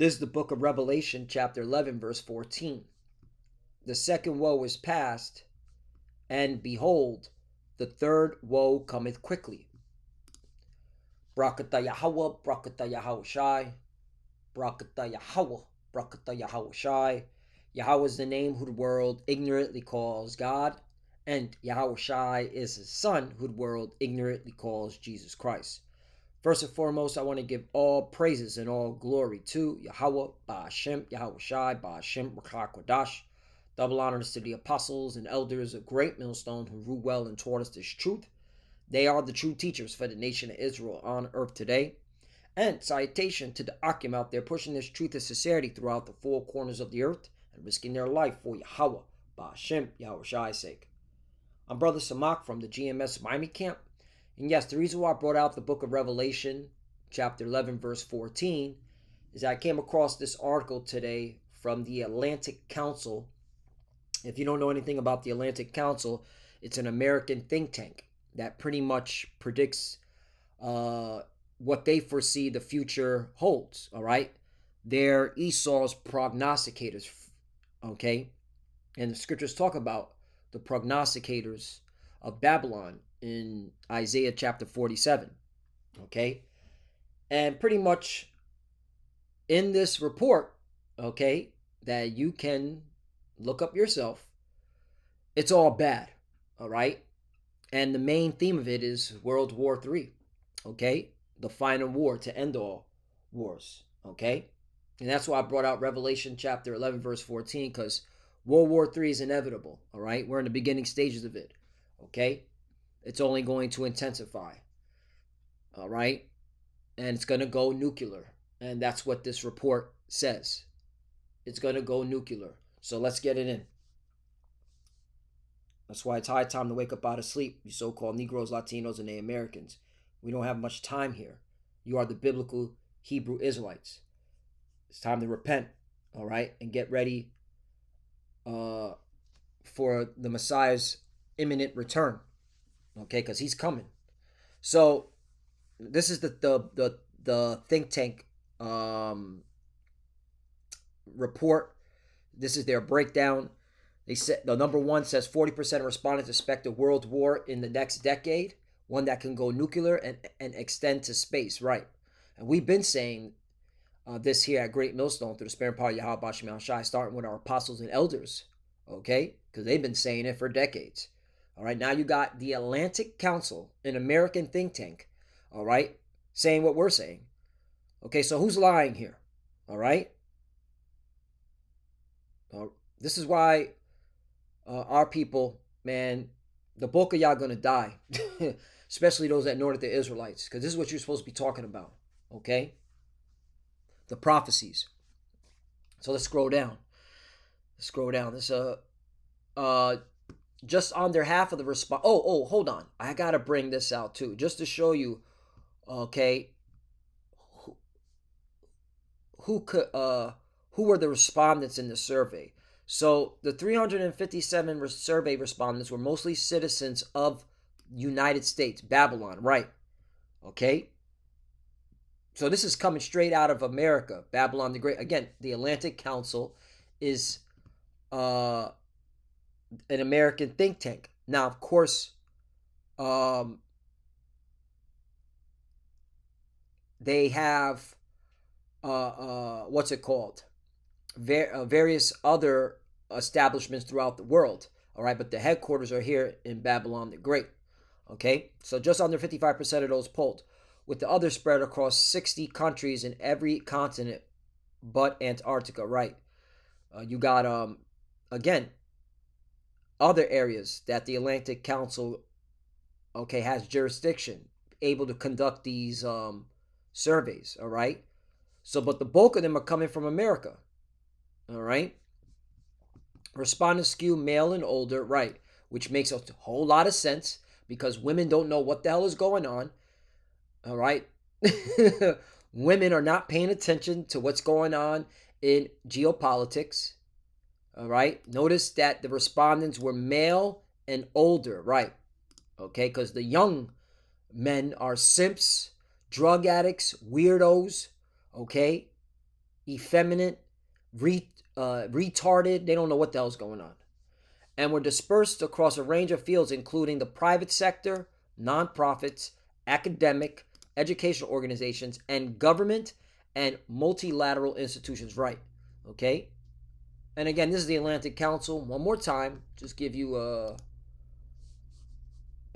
This is the book of Revelation, chapter 11, verse 14. The second woe is past, and behold, the third woe cometh quickly. Brakata Yahweh, Brakata Yahweh Shai, Brakata Yahweh, Brakata Yahweh Shai. Yahweh is the name who the world ignorantly calls God, and Yahweh Shai is his son who the world ignorantly calls Jesus Christ. First and foremost, I want to give all praises and all glory to Yahweh, Ba'ashem, Yahweh Shai, Ba'ashem, Rakha Kodash. Double honors to the apostles and elders of Great Millstone who rule well and taught us this truth. They are the true teachers for the nation of Israel on earth today. And salutation to the Akim out there pushing this truth of sincerity throughout the four corners of the earth and risking their life for Yahweh, Ba'ashem, Yahweh Shai's sake. I'm Brother Samak from the GMS Miami camp. And yes, the reason why I brought out the book of Revelation, chapter 11, verse 14, is I came across this article today from the Atlantic Council. If you don't know anything about the Atlantic Council, it's an American think tank that pretty much predicts what they foresee the future holds, all right? They're Esau's prognosticators, okay? And the scriptures talk about the prognosticators of Babylon in Isaiah chapter 47, okay? And pretty much in this report, okay, that you can look up yourself, it's all bad, all right? And the main theme of it is World War III, okay? The final war to end all wars, okay? And that's why I brought out Revelation chapter 11, verse 14, because World War III is inevitable, all right? We're in the beginning stages of it, okay? It's only going to intensify, all right? And it's going to go nuclear. And that's what this report says. It's going to go nuclear. So let's get it in. That's why it's high time to wake up out of sleep, you so-called Negroes, Latinos, and Native Americans. We don't have much time here. You are the biblical Hebrew Israelites. It's time to repent, all right? And get ready for the Messiah's imminent return. Okay, because he's coming. So this is the think tank report. This is their breakdown. They said the number one says 40% of respondents expect a world war in the next decade, one that can go nuclear and extend to space. Right, and we've been saying this here at Great Millstone through the spirit power of Yahweh Bashim Shai, starting with our apostles and elders. Okay, because they've been saying it for decades. All right, now you got the Atlantic Council, an American think tank, all right, saying what we're saying. Okay, so who's lying here? All right? This is why our people, man, the bulk of y'all going to die, especially those that know that they're Israelites, because this is what you're supposed to be talking about, okay? The prophecies. So let's scroll down. This just under half of the response. Oh, hold on. I gotta bring this out too, just to show you, okay, who were the respondents in the survey. So the 357 survey respondents were mostly citizens of United States, Babylon, right? Okay. So this is coming straight out of America, Babylon the Great. Again, the Atlantic Council is an American think tank. Now, of course, they have what's it called? Various other establishments throughout the world. All right, but the headquarters are here in Babylon the Great. Okay, so just under 55% of those polled, with the others spread across 60 countries in every continent but Antarctica. Right, you got again other areas that the Atlantic Council, okay, has jurisdiction, able to conduct these surveys. All right, so but the bulk of them are coming from America. All right, respondents skew male and older, right, which makes a whole lot of sense because women don't know what the hell is going on. All right, women are not paying attention to what's going on in geopolitics. All right, notice that the respondents were male and older, right? Okay, because the young men are simps, drug addicts, weirdos, okay? effeminate, retarded. They don't know what the hell's going on. And were dispersed across a range of fields, including the private sector, nonprofits, academic, educational organizations, and government and multilateral institutions. Right. Okay. And again, this is the Atlantic Council. One more time, just give you a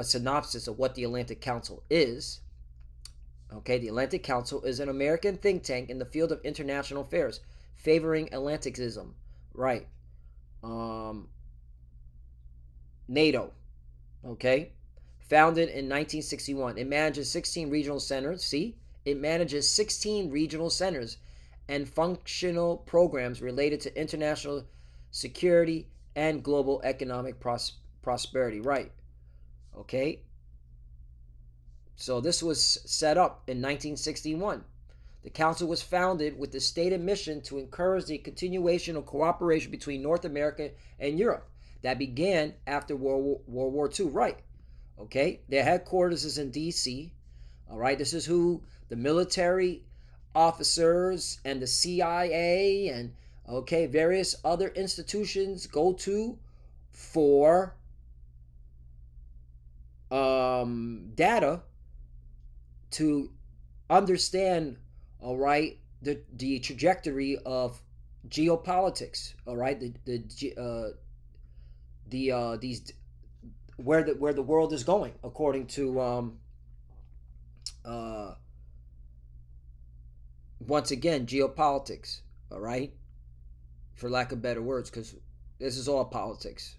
synopsis of what the Atlantic Council is. Okay, the Atlantic Council is an American think tank in the field of international affairs, favoring Atlanticism. Right. Um, NATO. Okay. Founded in 1961. It manages 16 regional centers. See? It manages 16 regional centers and functional programs related to international security and global economic prosperity. Right. Okay. So this was set up in 1961. The council was founded with the stated mission to encourage the continuation of cooperation between North America and Europe that began after World War II. Right. Okay. Their headquarters is in D.C. All right. This is who the military officers and the CIA and various other institutions go to for data to understand, all right, the trajectory of geopolitics, all right, these where the world is going according to once again geopolitics, all right, for lack of better words, because this is all politics.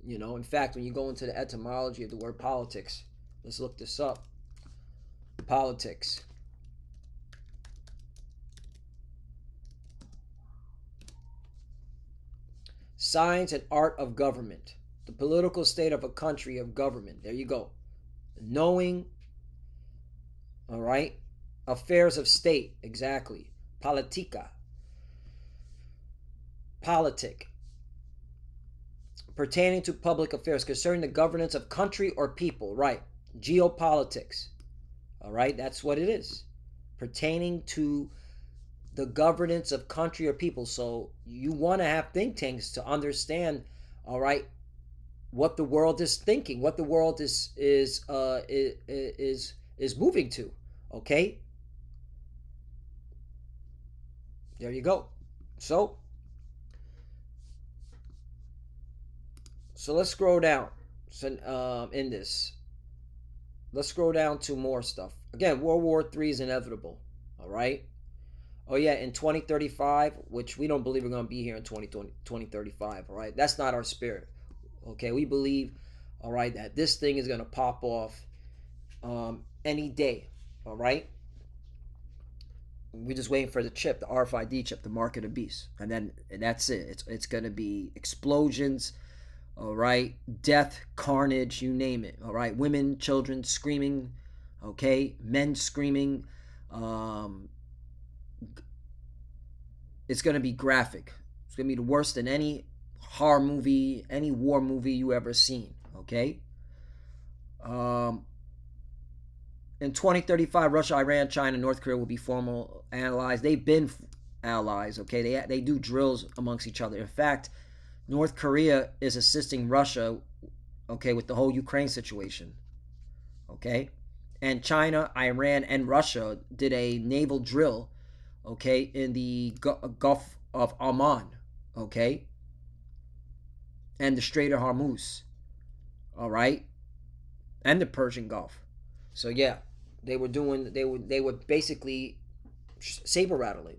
In fact, when you go into the etymology of the word politics, let's look this up. Politics. Science and art of government. The political state of a country, of government. There you go. Knowing, all right? Affairs of state, exactly. Politica. Politic. Pertaining to public affairs concerning the governance of country or people, right? Geopolitics. All right, that's what it is. Pertaining to the governance of country or people. So you want to have think tanks to understand, all right, what the world is thinking, what the world is moving to. Okay, there you go. So let's scroll down. So in this, let's scroll down to more stuff. Again, World War III is inevitable. All right. Oh yeah, in 2035, which we don't believe we're going to be here in 2035. All right, that's not our spirit. Okay, we believe, all right, that this thing is going to pop off any day. All right. We're just waiting for the chip, the RFID chip, the mark of the beast, and that's it. It's going to be explosions. All right, death, carnage, you name it. All right, women, children screaming. Okay, men screaming. It's going to be graphic. It's going to be the worst than any horror movie, any war movie you ever seen. Okay. In 2035, Russia, Iran, China, North Korea will be formal allies. They've been allies. Okay, they do drills amongst each other. In fact, North Korea is assisting Russia, okay, with the whole Ukraine situation. Okay, and China, Iran, and Russia did a naval drill, okay, in the Gulf of Oman, okay, and the Strait of Hormuz, all right, and the Persian Gulf. So yeah, they were basically saber rattling,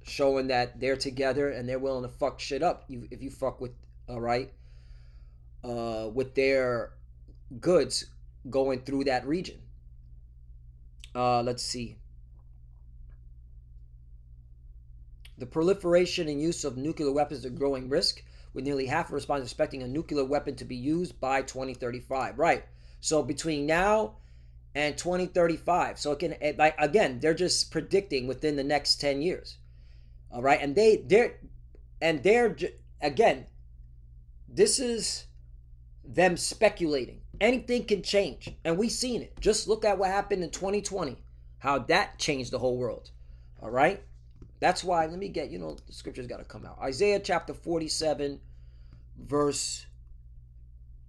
showing that they're together and they're willing to fuck shit up if you fuck with, all right, with their goods going through that region. Let's see. The proliferation and use of nuclear weapons is a growing risk, with nearly half of respondents expecting a nuclear weapon to be used by 2035. Right. So between now and 2035. So it can, like, again, they're just predicting within the next 10 years. All right. And they're again, this is them speculating. Anything can change. And we've seen it. Just look at what happened in 2020, how that changed the whole world. All right. That's why, let me get, the scripture's got to come out. Isaiah chapter 47, verse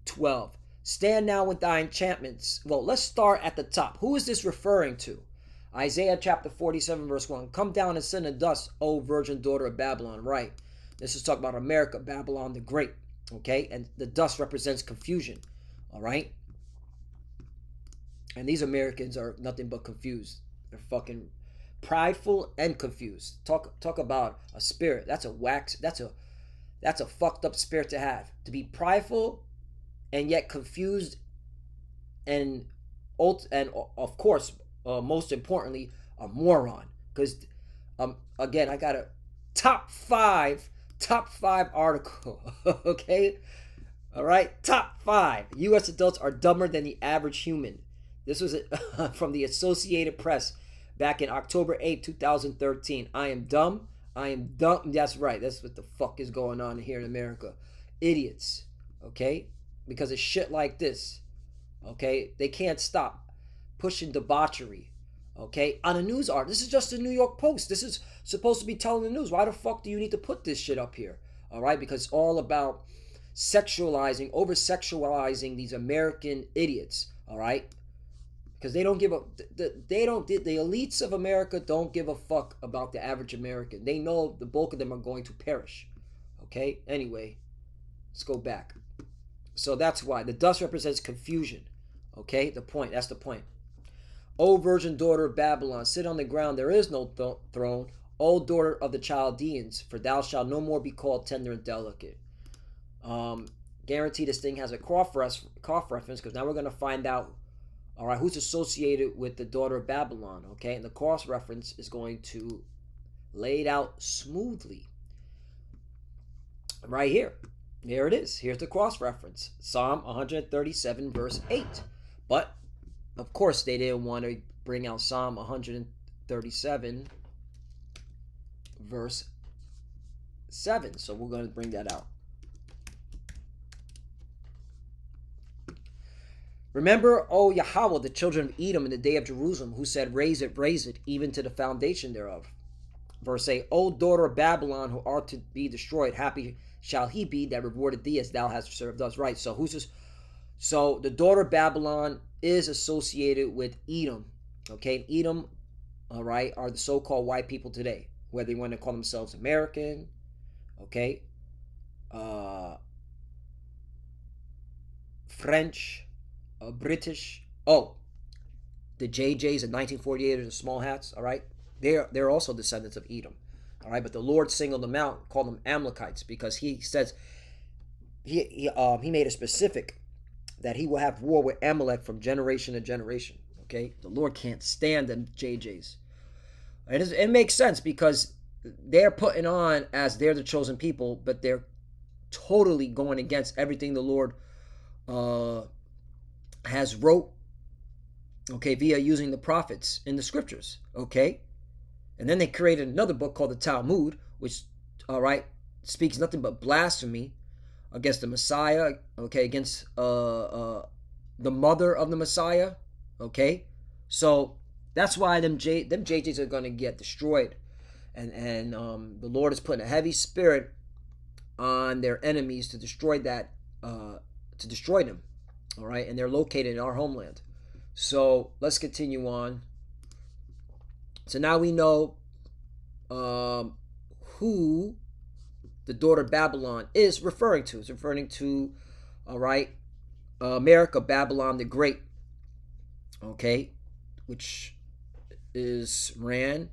12. Stand now with thy enchantments. Well, let's start at the top. Who is this referring to? Isaiah chapter 47, verse 1. Come down and sit in dust, O virgin daughter of Babylon. Right. This is talking about America, Babylon the Great. Okay. And the dust represents confusion. All right. And these Americans are nothing but confused. They're fucking prideful and confused. Talk about a spirit. That's a fucked up spirit to have. To be prideful and yet confused and of course, most importantly, a moron. Because again, I got a top five article. Okay, all right, top 5. U.S. adults are dumber than the average human. This was from the Associated Press back in October 8, 2013. I am dumb. That's right. That's what the fuck is going on here in America. Idiots. Okay? Because of shit like this. Okay? They can't stop pushing debauchery. Okay? On a news article. This is just the New York Post. This is supposed to be telling the news. Why the fuck do you need to put this shit up here? All right? Because it's all about over-sexualizing these American idiots. All right? Because they don't give a, the elites of America don't give a fuck about the average American. They know the bulk of them are going to perish. Okay? Anyway, let's go back. So that's why. The dust represents confusion. Okay? That's the point. O virgin daughter of Babylon, sit on the ground, there is no throne. O daughter of the Chaldeans, for thou shalt no more be called tender and delicate. Guarantee this thing has a cough reference, because now we're going to find out, all right, who's associated with the daughter of Babylon, okay? And the cross reference is going to lay it out smoothly. Right here. There it is. Here's the cross reference. Psalm 137, verse 8. But, of course, they didn't want to bring out Psalm 137, verse 7. So we're going to bring that out. Remember, O Yahweh, the children of Edom in the day of Jerusalem, who said, raise it, even to the foundation thereof. Verse 8, O daughter of Babylon, who art to be destroyed, happy shall he be that rewarded thee as thou hast served us. Right, so who's this? So the daughter of Babylon is associated with Edom. Okay, Edom, all right, are the so-called white people today, whether they want to call themselves American, okay, French, British. Oh, the JJs in 1948 are the small hats. All right, they're also descendants of Edom. All right, but the Lord singled them out, called them Amalekites, because He says he made it specific that He will have war with Amalek from generation to generation. Okay, the Lord can't stand them JJs. It makes sense because they're putting on as they're the chosen people, but they're totally going against everything the Lord has wrote, okay, via using the prophets in the scriptures, okay? And then they created another book called the Talmud, which, all right, speaks nothing but blasphemy against the Messiah, okay, against the mother of the Messiah, okay? So that's why them JJs are going to get destroyed. And the Lord is putting a heavy spirit on their enemies to destroy them. All right, and they're located in our homeland. So let's continue on. So now we know who the daughter of Babylon is referring to. It's referring to, all right, America, Babylon the Great, okay, which is ran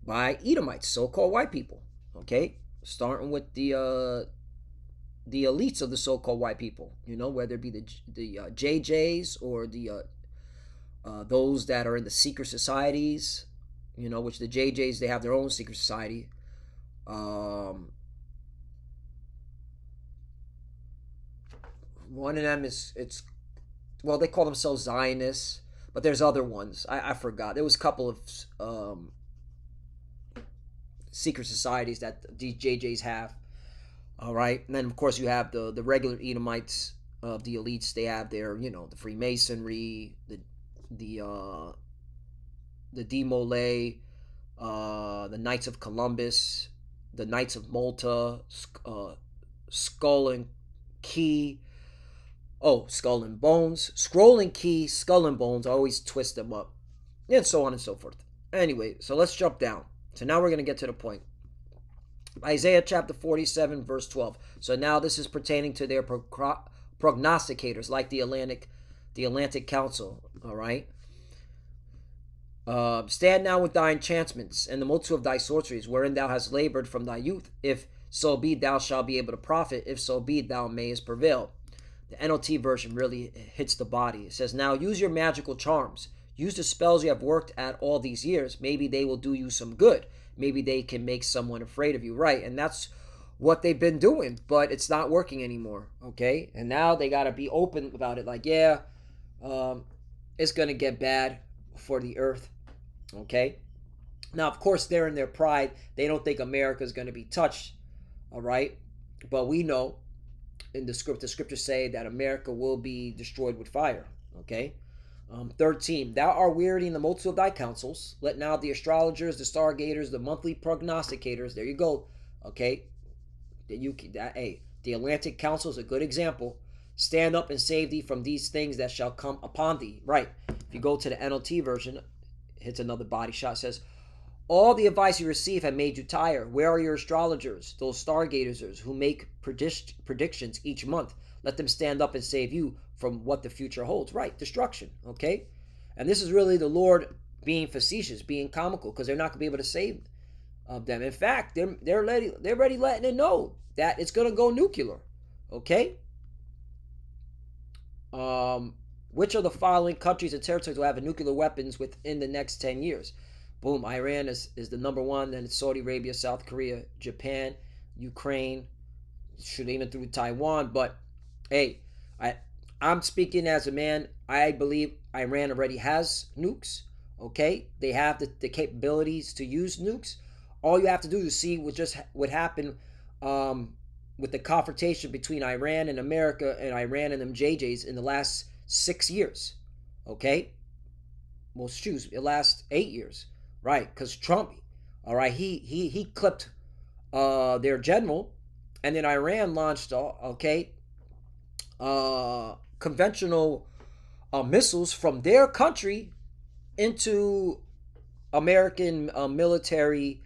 by Edomites, so-called white people, okay, starting with the elites of the so-called white people, whether it be the JJs or the those that are in the secret societies, which the JJs, they have their own secret society. One of them they call themselves Zionists, but there's other ones. I forgot. There was a couple of secret societies that these JJs have. All right, and then of course you have the regular Edomites of the elites. They have their the Freemasonry, the Demolay, the Knights of Columbus, the Knights of Malta, Skull and Key. Oh, Skull and Bones, Scroll and Key, Skull and Bones. I always twist them up, and so on and so forth. Anyway, so let's jump down. So now we're going to get to the point. Isaiah chapter 47, verse 12. So now this is pertaining to their prognosticators, like the Atlantic Council. All right. Stand now with thy enchantments and the multitude of thy sorceries, wherein thou hast labored from thy youth. If so be thou shalt be able to profit, if so be thou mayest prevail. The NLT version really hits the body. It says, now use your magical charms. Use the spells you have worked at all these years. Maybe they will do you some good. Maybe they can make someone afraid of you. Right, and that's what they've been doing, but it's not working anymore. Okay, and now they got to be open about it. Like, yeah, it's going to get bad for the earth. Okay, now of course they're in their pride. They don't think America is going to be touched. All right, but we know in the scriptures say that America will be destroyed with fire. Okay. 13. Thou art wearied in the multitude of thy counsels. Let now the astrologers, the stargaters, the monthly prognosticators. There you go. Okay. The Atlantic Council is a good example. Stand up and save thee from these things that shall come upon thee. Right. If you go to the NLT version, hits another body shot. Says, all the advice you receive have made you tired. Where are your astrologers, those stargazers who make predictions each month? Let them stand up and save you from what the future holds. Right, destruction. Okay, and this is really the Lord being facetious, being comical, because they're not going to be able to save them. In fact, they're already letting it know that it's going to go nuclear. Okay. Which of the following countries and territories will have nuclear weapons within the next 10 years? Boom, Iran is the number one, then it's Saudi Arabia, South Korea, Japan, Ukraine, should even through Taiwan. But hey, I'm speaking as a man. I believe Iran already has nukes. Okay, they have the capabilities to use nukes. All you have to do is see what happened with the confrontation between Iran and America and Iran and them JJs in the last 6 years. Okay, well, shoot, the last 8 years. Right, because Trump, all right, he clipped their general, and then Iran launched, conventional missiles from their country into American military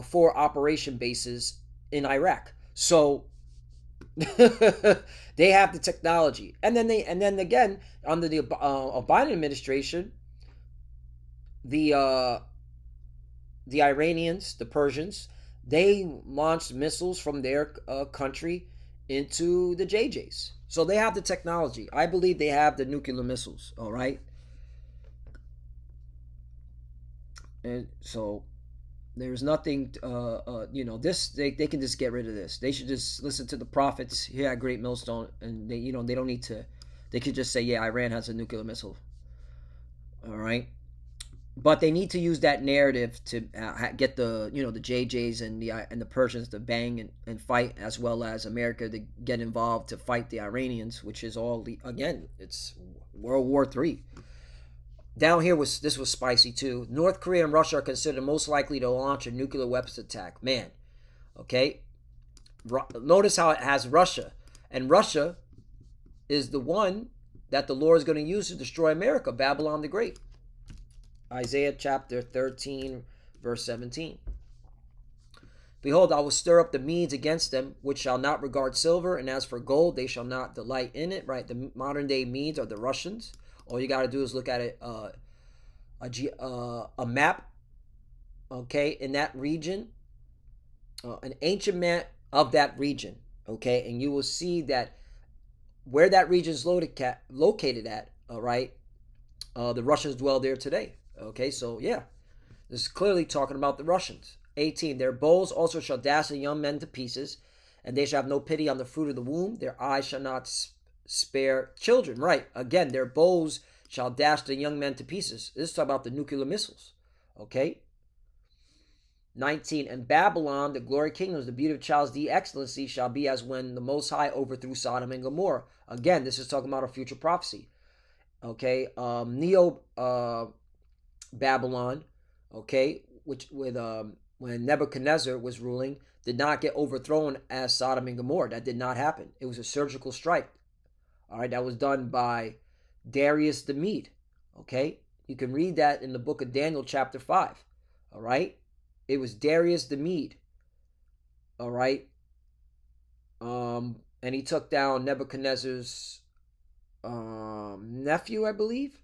for operation bases in Iraq. So they have the technology, and then again under the Biden administration, the Iranians, the Persians, they launched missiles from their country into the JJs. So they have the technology. I believe they have the nuclear missiles. All right. And so there's nothing, this, they can just get rid of this. They should just listen to the prophets here at Great Millstone, and they don't need to, they could just say, yeah, Iran has a nuclear missile. All right. But they need to use that narrative to get the JJs and the Persians to bang and fight, as well as America to get involved to fight the Iranians, which is all again, it's World War III. Down here was spicy too. North Korea and Russia are considered most likely to launch a nuclear weapons attack. Man, okay. Notice how it has Russia, and Russia is the one that the Lord is going to use to destroy America, Babylon the Great. Isaiah chapter 13, verse 17. Behold, I will stir up the Medes against them, which shall not regard silver, and as for gold, they shall not delight in it. Right? The modern day Medes are the Russians. All you got to do is look at it, a map, okay, in that region, an ancient map of that region, okay, and you will see that where that region is located at, all right, the Russians dwell there today. Okay, so yeah, this is clearly talking about the Russians. 18. Their bows also shall dash the young men to pieces, and they shall have no pity on the fruit of the womb. Their eyes shall not spare children. Right, again, their bows shall dash the young men to pieces. This is talking about the nuclear missiles. Okay. 19. And Babylon, the glory kingdoms, the beauty of Chaldean excellency, shall be as when the Most High overthrew Sodom and Gomorrah. Again, this is talking about a future prophecy. Okay. Neo Babylon, okay, which with when Nebuchadnezzar was ruling, did not get overthrown as Sodom and Gomorrah. That did not happen. It was a surgical strike. All right, that was done by Darius the Mede. Okay, you can read that in the book of Daniel, chapter 5. All right, it was Darius the Mede. All right, and he took down Nebuchadnezzar's nephew, I believe.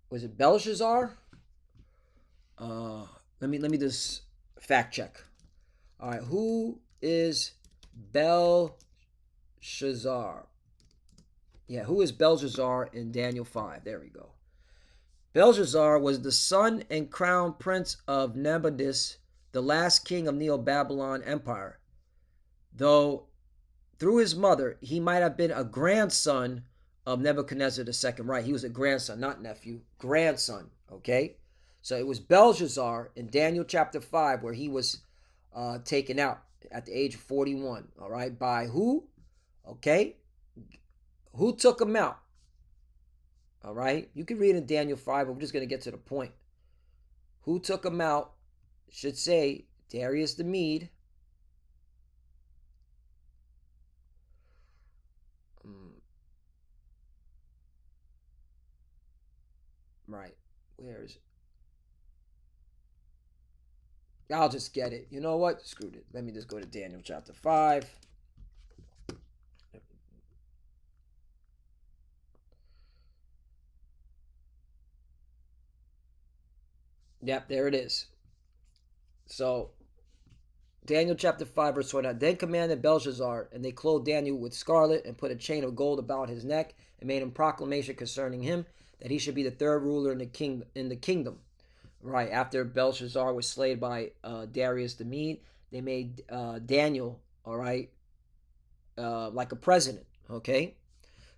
Was it Belshazzar? Let me just fact check. All right, who is Belshazzar? Yeah, who is Belshazzar in Daniel 5? There we go. Belshazzar was the son and crown prince of Nabonidus, the last king of Neo-Babylon Empire. Though through his mother, he might have been a grandson of Nebuchadnezzar II. Right, he was a grandson, not nephew, grandson, okay? So it was Belshazzar in Daniel chapter 5 where he was taken out at the age of 41, all right? By who? Okay? Who took him out? All right? You can read in Daniel 5, but we're just going to get to the point. Who took him out? Should say Darius the Mede. Right. Where is it? I'll just get it. You know what? Screwed it. Let me just go to Daniel chapter 5. Yep, there it is. So, Daniel chapter 5, verse 29. Then commanded Belshazzar, and they clothed Daniel with scarlet, and put a chain of gold about his neck, and made him proclamation concerning him, that he should be the third ruler in the kingdom. Right, after Belshazzar was slain by Darius the Mede, they made Daniel, all right, like a president, okay?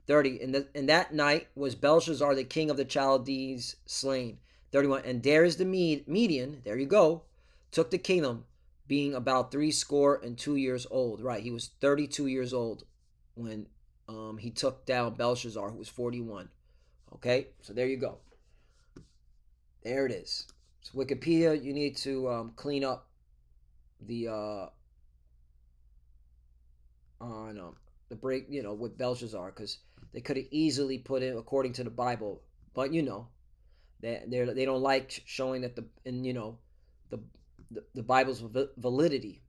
30, in that night was Belshazzar, the king of the Chaldees, slain. 31, and Darius the Median, there you go, took the kingdom, being about 62 years old. Right, he was 32 years old when he took down Belshazzar, who was 41. Okay, so there you go. There it is. So Wikipedia, you need to clean up the on the break, with Belshazzar, because they could have easily put it according to the Bible, but they don't like showing that the Bible's validity,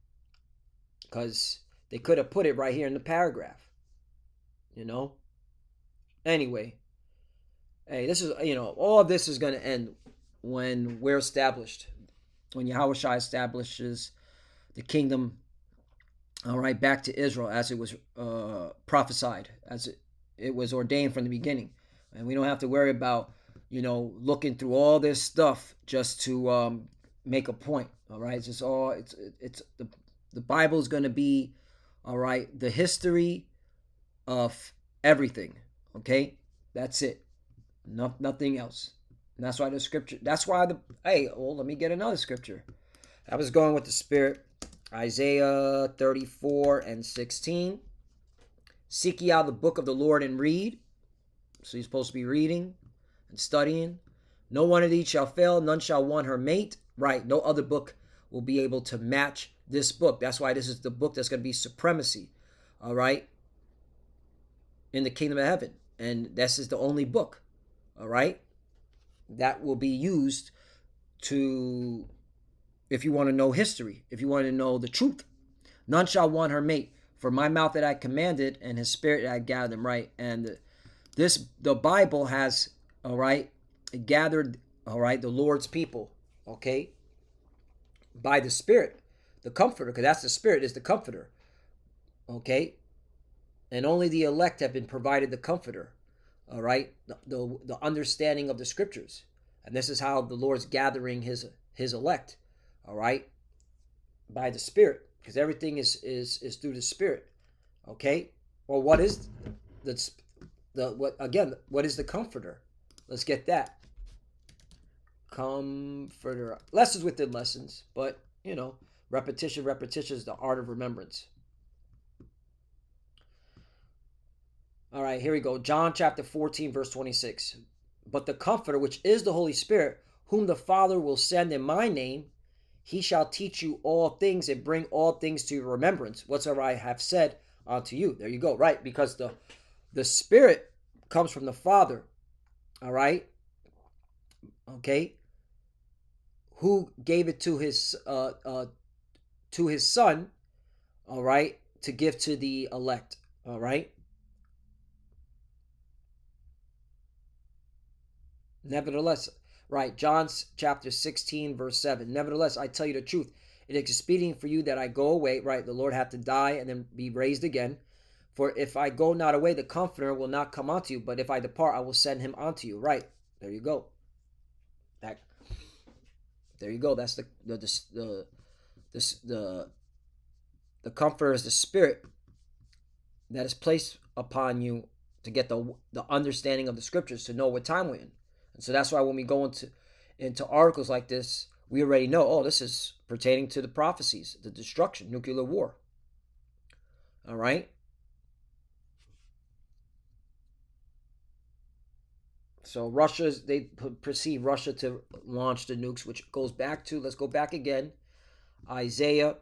because they could have put it right here in the paragraph. Anyway, hey, this is all of this is going to end when we're established, when Yahushua establishes the kingdom, all right, back to Israel as it was prophesied, as it was ordained from the beginning. And we don't have to worry about, looking through all this stuff just to make a point, all right? It's just it's the Bible is going to be, all right, the history of everything, okay? That's it. Nothing else. And that's why the scripture, let me get another scripture. I was going with the Spirit. Isaiah 34 and 16. Seek ye out the book of the Lord and read. So you're supposed to be reading and studying. No one of these shall fail, none shall want her mate. Right, no other book will be able to match this book. That's why this is the book that's going to be supremacy, all right, in the kingdom of heaven. And this is the only book, all right, that will be used to, if you want to know history, if you want to know the truth. None shall want her mate, for my mouth that I commanded, and his spirit that I gathered them. Right, and the Bible has, all right, gathered, all right, the Lord's people, okay, by the Spirit, the Comforter, because that's the Spirit is the Comforter, okay, and only the elect have been provided the Comforter, all right, the understanding of the Scriptures, and this is how the Lord's gathering his elect, all right, by the Spirit, because everything is through the Spirit, okay. Well, what is what is the Comforter? Let's get that. Comforter. Lessons within lessons, but repetition is the art of remembrance. All right, here we go. John chapter 14, verse 26. But the Comforter, which is the Holy Spirit, whom the Father will send in my name, he shall teach you all things and bring all things to your remembrance, whatsoever I have said unto you. There you go, right? Because the Spirit comes from the Father, all right? Okay? Who gave it to his Son, all right, to give to the elect, all right? Nevertheless, right, John chapter 16, verse 7. Nevertheless, I tell you the truth. It is expedient for you that I go away, right? The Lord had to die and then be raised again. For if I go not away, the Comforter will not come unto you. But if I depart, I will send him unto you. Right, there you go. That, there you go. That's the Comforter is the Spirit that is placed upon you to get the understanding of the Scriptures, to know what time we're in. And so that's why when we go into articles like this, we already know, oh, this is pertaining to the prophecies, the destruction, nuclear war. All right? So they perceive Russia to launch the nukes, which goes back to, let's go back again, Isaiah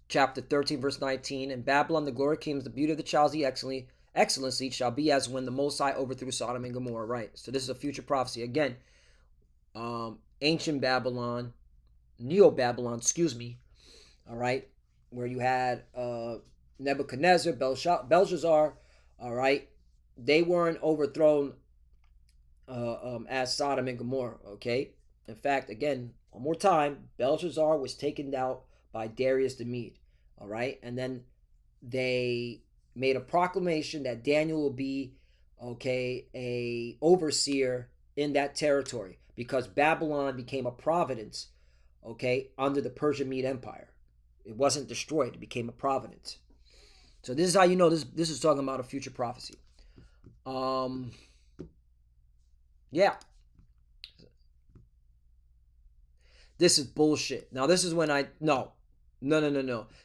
chapter 13, verse 19. In Babylon, the glory kings, the beauty of the Chaldees, excellency shall be as when the Most High overthrew Sodom and Gomorrah. Right. So this is a future prophecy. Again, ancient Babylon, Neo-Babylon, excuse me. All right. Where you had Nebuchadnezzar, Belshazzar. All right. They weren't overthrown as Sodom and Gomorrah. Okay. In fact, again, one more time, Belshazzar was taken out by Darius the Mede. All right. And then they made a proclamation that Daniel will be, okay, a overseer in that territory, because Babylon became a province, okay, under the Persian Mede Empire. It wasn't destroyed, it became a province. So this is how you know this is talking about a future prophecy. Yeah. This is bullshit. Now this is when no.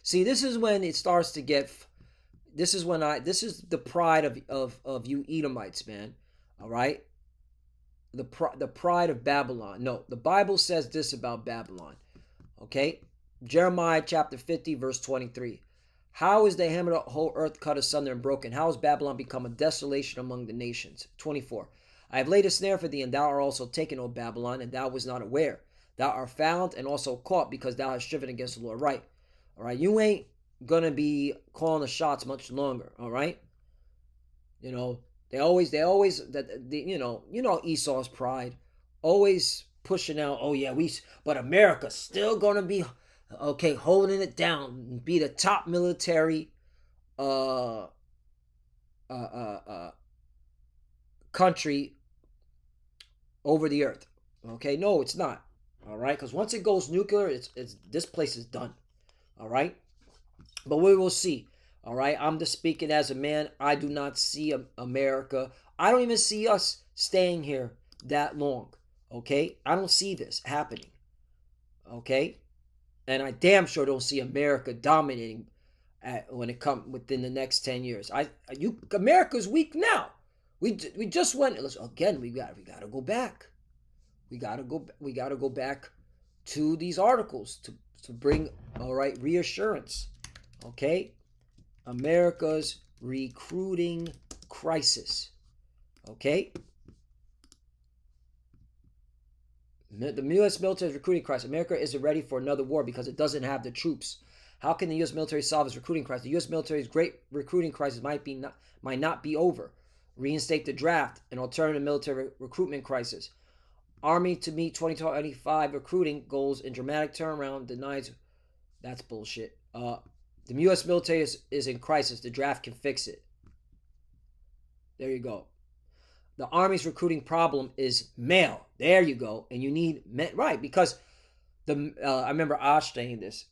See, this is when it starts to get, this is the pride of you Edomites, man. All right? The pride of Babylon. No, the Bible says this about Babylon. Okay? Jeremiah chapter 50, verse 23. How is the hammer of the whole earth cut asunder and broken? How has Babylon become a desolation among the nations? 24. I have laid a snare for thee, and thou art also taken, O Babylon, and thou was not aware. Thou art found and also caught, because thou hast striven against the Lord. Right. All right. You ain't going to be calling the shots much longer. All right. You know, they always, Esau's pride, always pushing out, oh yeah, but America's still going to be, okay, holding it down, be the top military country over the earth. Okay, no, it's not. All right, because once it goes nuclear, it's this place is done. All right, but we will see. All right, I'm just speaking as a man. I do not see America. I don't even see us staying here that long. Okay, I don't see this happening. Okay, and I damn sure don't see America dominating when it comes within the next 10 years. America's weak now. We just went again. We got to go back. We gotta go back to these articles to bring, all right, reassurance. Okay, America's recruiting crisis. Okay, the U.S. military's recruiting crisis. America isn't ready for another war because it doesn't have the troops. How can the U.S. military solve its recruiting crisis? The U.S. military's great recruiting crisis might not be over. Reinstate the draft, an alternative military recruitment crisis. Army to meet 2025 recruiting goals in dramatic turnaround denies. That's bullshit. The U.S. military is in crisis. The draft can fix it. There you go. The Army's recruiting problem is male. There you go. And you need men, right? Because I remember Ash saying this.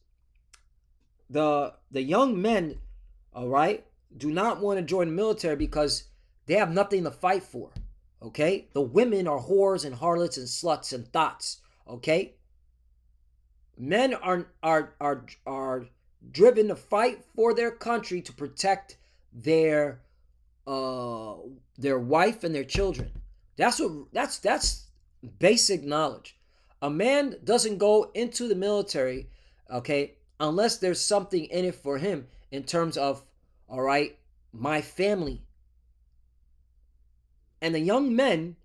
The young men, all right, do not want to join the military because they have nothing to fight for. Okay? The women are whores and harlots and sluts and thoughts. Okay? Men are driven to fight for their country to protect their wife and their children. That's basic knowledge. A man doesn't go into the military, okay, unless there's something in it for him in terms of, all right, my family. And the young men,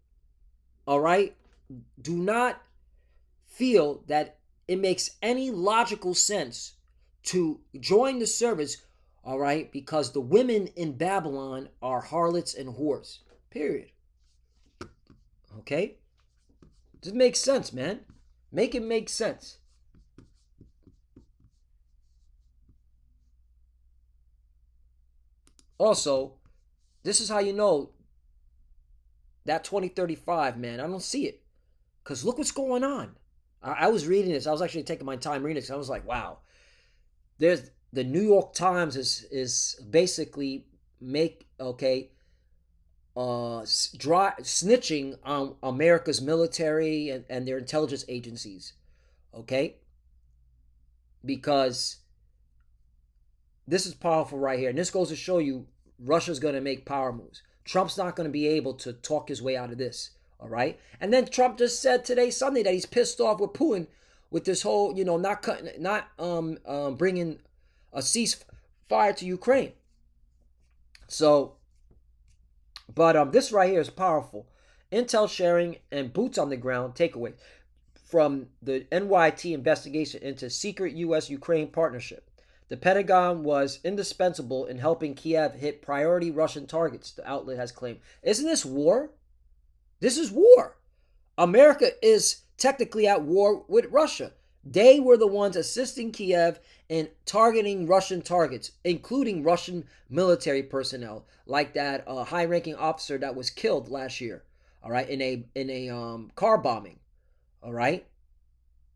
all right, do not feel that it makes any logical sense to join the service, all right, because the women in Babylon are harlots and whores. Period. Okay? Just makes sense, man. Make it make sense. Also, this is how you know that 2035, man. I don't see it. Because look what's going on. I was reading this. I was actually taking my time reading this. I was like, wow. There's the New York Times is basically make okay snitching on America's military and their intelligence agencies, okay? Because this is powerful right here. And this goes to show you Russia's going to make power moves. Trump's not going to be able to talk his way out of this, all right? And then Trump just said today, Sunday, that he's pissed off with Putin with this whole, not cutting, not bringing a ceasefire to Ukraine. So, but this right here is powerful. Intel sharing and boots on the ground takeaway from the NYT investigation into secret U.S.-Ukraine partnership. The Pentagon was indispensable in helping Kiev hit priority Russian targets, the outlet has claimed. Isn't this war? This is war. America is technically at war with Russia. They were the ones assisting Kiev in targeting Russian targets, including Russian military personnel, like that high-ranking officer that was killed last year. All right, in a car bombing. All right,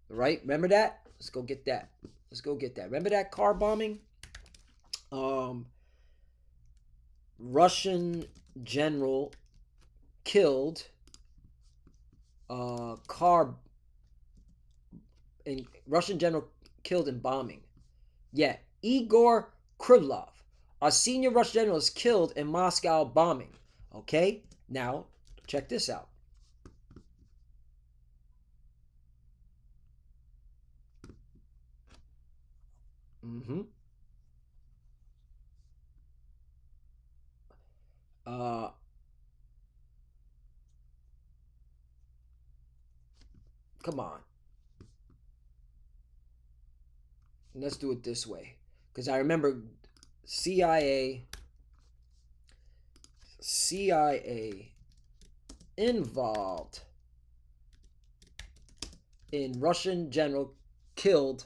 Remember that? Let's go get that. Remember that car bombing? Russian general killed. Russian general killed in bombing. Yeah, Igor Krylov, a senior Russian general, is killed in Moscow bombing. Okay, now check this out. Mm-hmm. Uh, Come on. Let's do it this way, because I remember CIA involved in Russian general killed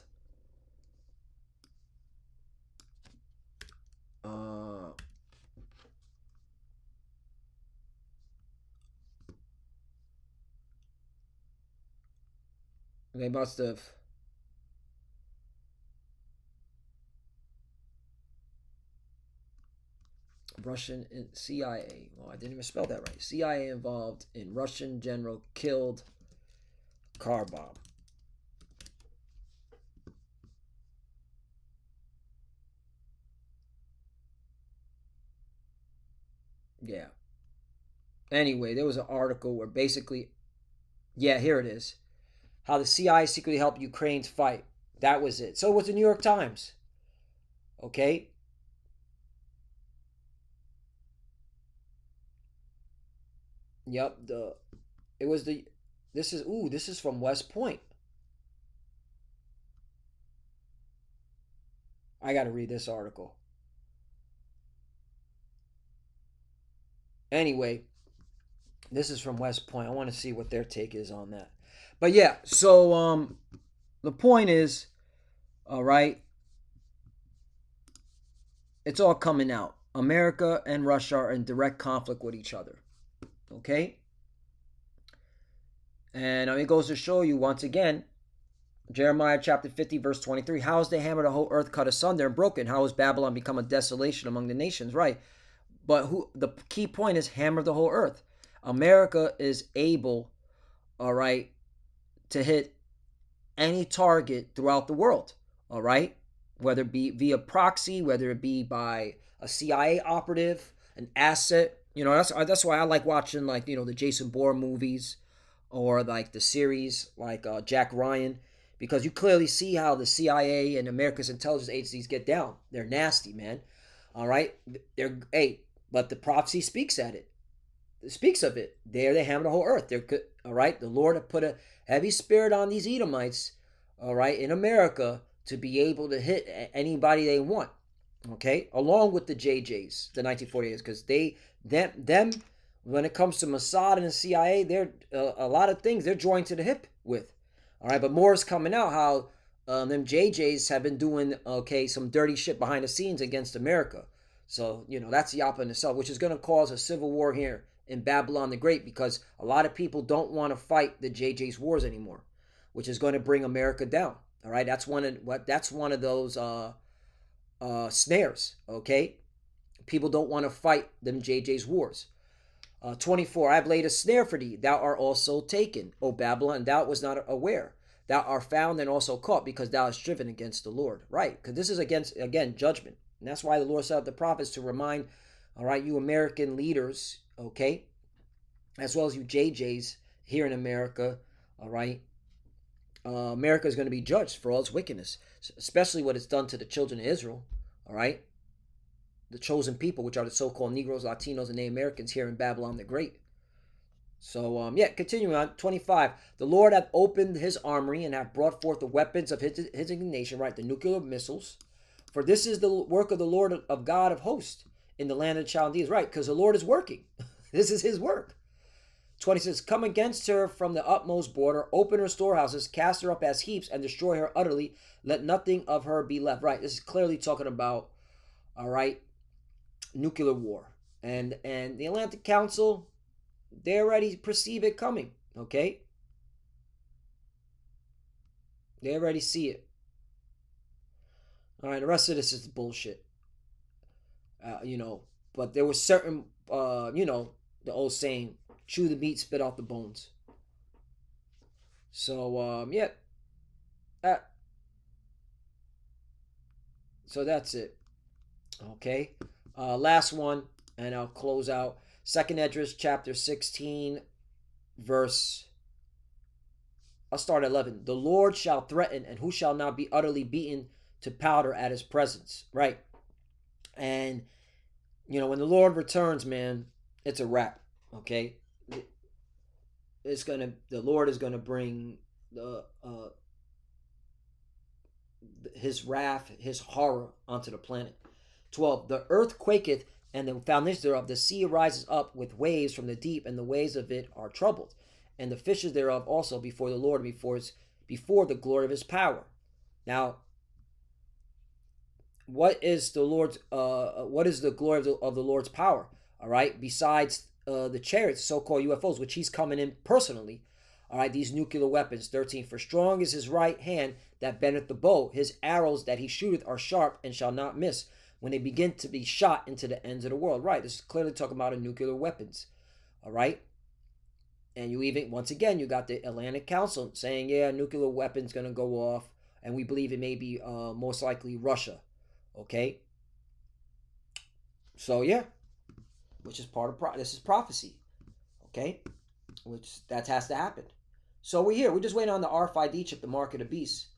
they must have Russian CIA. Well, I didn't even spell that right. CIA involved in Russian general killed car bomb. Yeah. Anyway, there was an article where basically, yeah, here it is. How the CIA secretly helped Ukraine's fight. That was it. So it was the New York Times. Okay? Yep, it was the this is from West Point. I got to read this article. Anyway, this is from West Point. I want to see what their take is on that. But yeah, so the point is, all right, it's all coming out. America and Russia are in direct conflict with each other. Okay? And it goes to show you once again, Jeremiah chapter 50, verse 23. How is the hammer of the whole earth cut asunder and broken? How has Babylon become a desolation among the nations? Right. But the key point is hammer of the whole earth. America is able, all right, to hit any target throughout the world. All right. Whether it be via proxy, whether it be by a CIA operative, an asset, That's why I like watching, like, the Jason Bourne movies, or like the series like Jack Ryan, because you clearly see how the CIA and America's intelligence agencies get down. They're nasty, man. All right, they're hey, but the prophecy speaks of it. There they hammer the whole earth. They're good. All right, the Lord have put a heavy spirit on these Edomites. All right, in America, to be able to hit anybody they want. Okay, along with the JJs, the 1948s, because them when it comes to Mossad and the CIA, they're a lot of things they're joined to the hip with. All right, but more is coming out how them JJs have been doing some dirty shit behind the scenes against America. So that's Yapa in itself, which is going to cause a civil war here in Babylon the Great, because a lot of people don't want to fight the JJ's wars anymore, which is going to bring America down. All right, that's one of those snares. Okay, people don't want to fight them JJ's wars. 24, I have laid a snare for thee, thou art also taken, O Babylon, and thou was not aware. Thou art found and also caught, because thou hast striven against the Lord. Right, because this is against, again, judgment. And that's why the Lord set up the prophets to remind, all right, you American leaders, okay, as well as you JJs here in America, all right, America is going to be judged for all its wickedness, especially what it's done to the children of Israel, all right, the chosen people, which are the so-called Negroes, Latinos, and Native Americans here in Babylon the Great. So, continuing on, 25. The Lord hath opened his armory and hath brought forth the weapons of his indignation, right, the nuclear missiles. For this is the work of the Lord of God of hosts in the land of the Chaldees, right, because the Lord is working. This is his work. 26. Come against her from the utmost border, open her storehouses, cast her up as heaps, and destroy her utterly. Let nothing of her be left. Right, this is clearly talking about, all right, nuclear war. And the Atlantic Council, they already perceive it coming, okay? They already see it. All right, the rest of this is bullshit. But there was certain, the old saying, chew the meat, spit out the bones. So, so that's it. Okay. Last one, and I'll close out. 2nd Esdras chapter 16, verse, I'll start at 11. The Lord shall threaten, and who shall not be utterly beaten to powder at his presence. Right. And, when the Lord returns, man, it's a wrap. Okay. The Lord is gonna bring his wrath, his horror onto the planet. 12. The earth quaketh, and the foundation thereof, the sea rises up with waves from the deep, and the waves of it are troubled, and the fishes thereof also before the Lord, before the glory of his power. Now, what is the glory of the Lord's power? All right, besides the chariots, so-called UFOs, which he's coming in personally. All right, these nuclear weapons. 13. For strong is his right hand that bendeth the bow. His arrows that he shooteth are sharp and shall not miss, when they begin to be shot into the ends of the world. Right, this is clearly talking about nuclear weapons. All right, and once again, you got the Atlantic Council saying, yeah, nuclear weapons going to go off, and we believe it may be most likely Russia. Okay, so yeah, which is part of this is prophecy. Okay, which that has to happen. So we're here. We're just waiting on the RFID chip, the mark of the beast.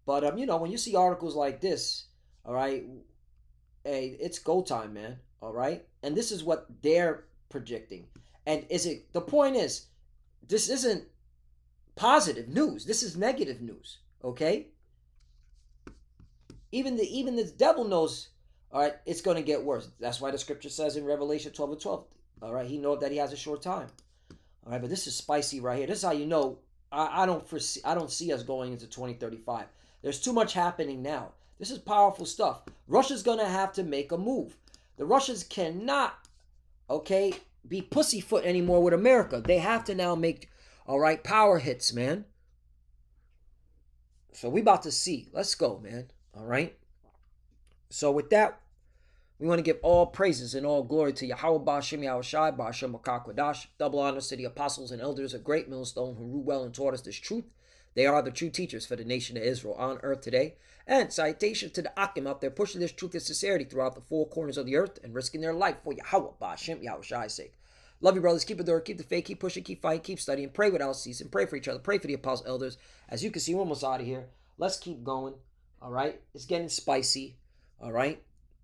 But when you see articles like this, all right, hey, it's go time, man. All right, and this is what they're predicting. And the point is, this isn't positive news. This is negative news. Okay. Even the devil knows. All right, it's going to get worse. That's why the scripture says in Revelation 12:12. All right, he knows that he has a short time. All right, but this is spicy right here. This is how you know I don't see us going into 2035. There's too much happening now. This is powerful stuff. Russia's going to have to make a move. The Russians cannot, okay, be pussyfoot anymore with America. They have to now make, all right, power hits, man. So we about to see. Let's go, man. All right. So with that, we want to give all praises and all glory to Yahweh Ba'ashem Yahushai, Ba'ashem Makakwadash. Double honors to the apostles and elders of Great Millstone who ruled well and taught us this truth. They are the true teachers for the nation of Israel on earth today. And citation to the Akim out there pushing this truth and sincerity throughout the four corners of the earth and risking their life for Yahweh, Ba'ashem, Yahweh Shai's sake. Love you, brothers. Keep it door, keep the faith, keep pushing, keep fighting, keep studying. Pray without ceasing. Pray for each other. Pray for the apostles, elders. As you can see, we're almost out of here. Let's keep going. All right? It's getting spicy. All right?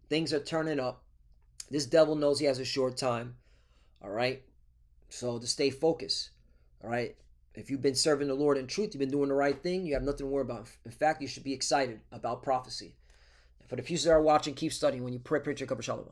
Things are turning up. This devil knows he has a short time. All right? So to stay focused. All right? If you've been serving the Lord in truth, you've been doing the right thing, you have nothing to worry about. In fact, you should be excited about prophecy. For the few that are watching, keep studying. When you pray, preach your cup of shalom.